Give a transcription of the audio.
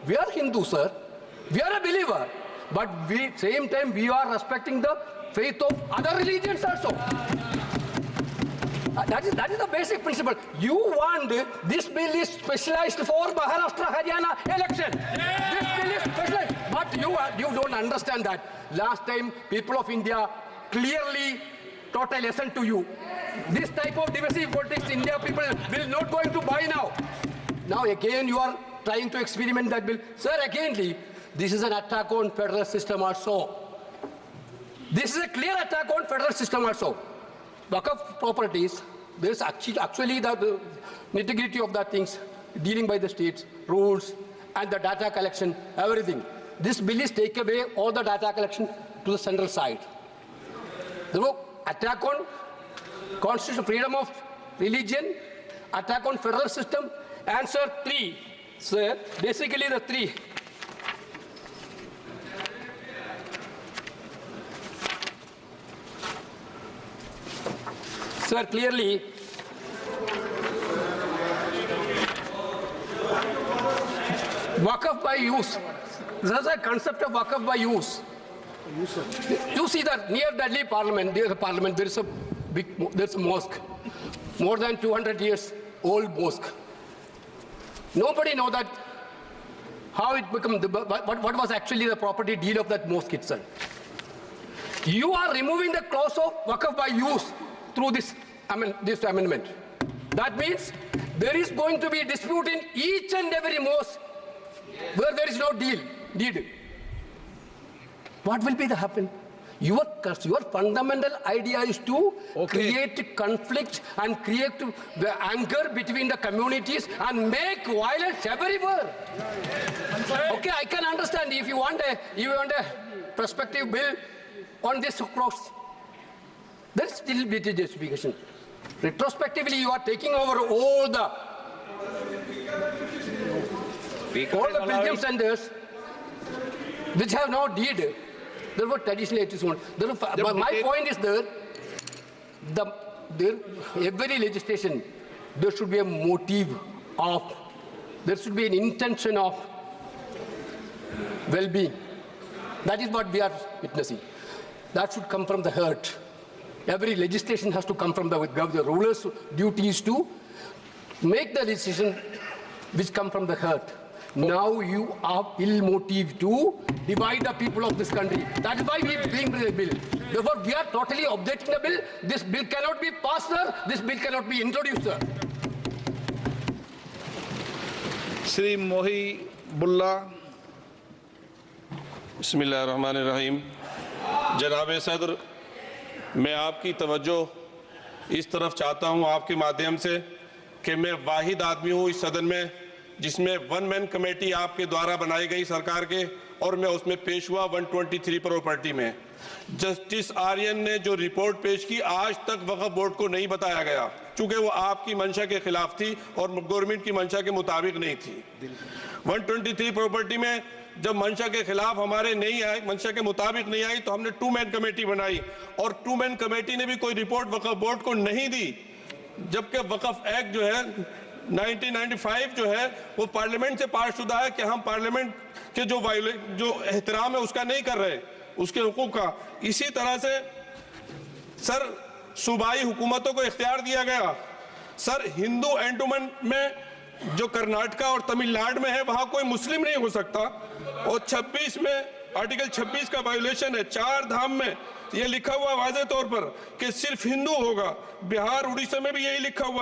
We are Hindu, sir. We are a believer. But we, same time, we are respecting the faith of other religions also. That is the basic principle. You want this bill is specialized for Maharashtra, Haryana election. Yes. This bill is specialized. But you don't understand that. Last time, people of India clearly taught a lesson to you. This type of divisive politics, India people will not going to buy now. Now again you are trying to experiment that bill. Sir, againly, this is an attack on federal system also. This is a clear attack on federal system also. Waqf properties, there is actually the nitty-gritty of the things dealing by the states, rules, and the data collection, everything. This bill is take away all the data collection to the central side. There attack on constitutional freedom of religion, attack on federal system. Answer 3, sir. Basically the 3. Sir, clearly, Waqf by use. There is a concept of Waqf by use. You see that near Delhi Parliament, there is a mosque, more than 200 years old mosque. Nobody knows that how it became, what was actually the property deed of that mosque itself. You are removing the clause of Waqf by use through this amendment. That means there is going to be a dispute in each and every mosque where there is no deed. What will be the happen? Your fundamental idea is to create conflict and create the anger between the communities and make violence everywhere. Okay, I can understand if you want a prospective bill on this cross. There is still bit of justification. Retrospectively, you are taking over all the pilgrim centers which have no deed. There were traditional it is one. My point is every legislation, there should be a motive of, there should be an intention of well-being. That is what we are witnessing. That should come from the heart. Every legislation has to come from the ruler's duty is to make the decision which come from the heart. Now you are ill motive to divide the people of this country. That is why we bring the bill. Therefore, we are totally objecting the bill. This bill cannot be passed, sir. This bill cannot be introduced, sir. Shri Mohi Bulla. बिस्मिल्लाहिर्रहमानिर्रहीम। जनाब सदर, मैं आपकी तवज्जो इस तरफ चाहता हूँ आपके माध्यम से कि मैं वाहिद आदमी हूँ इस सदन में जिसमें वन मैन कमेटी आपके द्वारा बनाई गई सरकार के, और मैं उसमें पेश हुआ 123 प्रॉपर्टी में। जस्टिस आर्यन ने जो रिपोर्ट पेश की, आज तक वक्फ बोर्ड को नहीं बताया गया, चूंकि वो आपकी मंशा के खिलाफ थी और गवर्नमेंट की मंशा के मुताबिक नहीं थी। 123 प्रॉपर्टी में जब मंशा के खिलाफ हमारे नहीं आई, मंशा के मुताबिक नहीं आई, तो हमने 2 मैन कमेटी बनाई, और 2 मैन कमेटी ने भी कोई रिपोर्ट वक्फ बोर्ड को नहीं दी, जबकि वक्फ एक्ट जो है 1995 जो है वो पार्लियामेंट से पास शुदा है कि हम पार्लियामेंट के जो एहतराम है उसका नहीं कर रहे, उसके हुकूक का। इसी तरह से सर सूबाई हुकूमतों को इख्तियार दिया गया। सर हिंदू एंडोमेंट में जो कर्नाटका और तमिलनाडु में है वहां कोई मुस्लिम नहीं हो सकता, और 26 में आर्टिकल 26 का वायोलेशन है। 4 धाम में ये लिखा हुआ वाज़े तौर पर कि सिर्फ हिंदू होगा। बिहार उड़ीसा में भी यही लिखा हुआ है।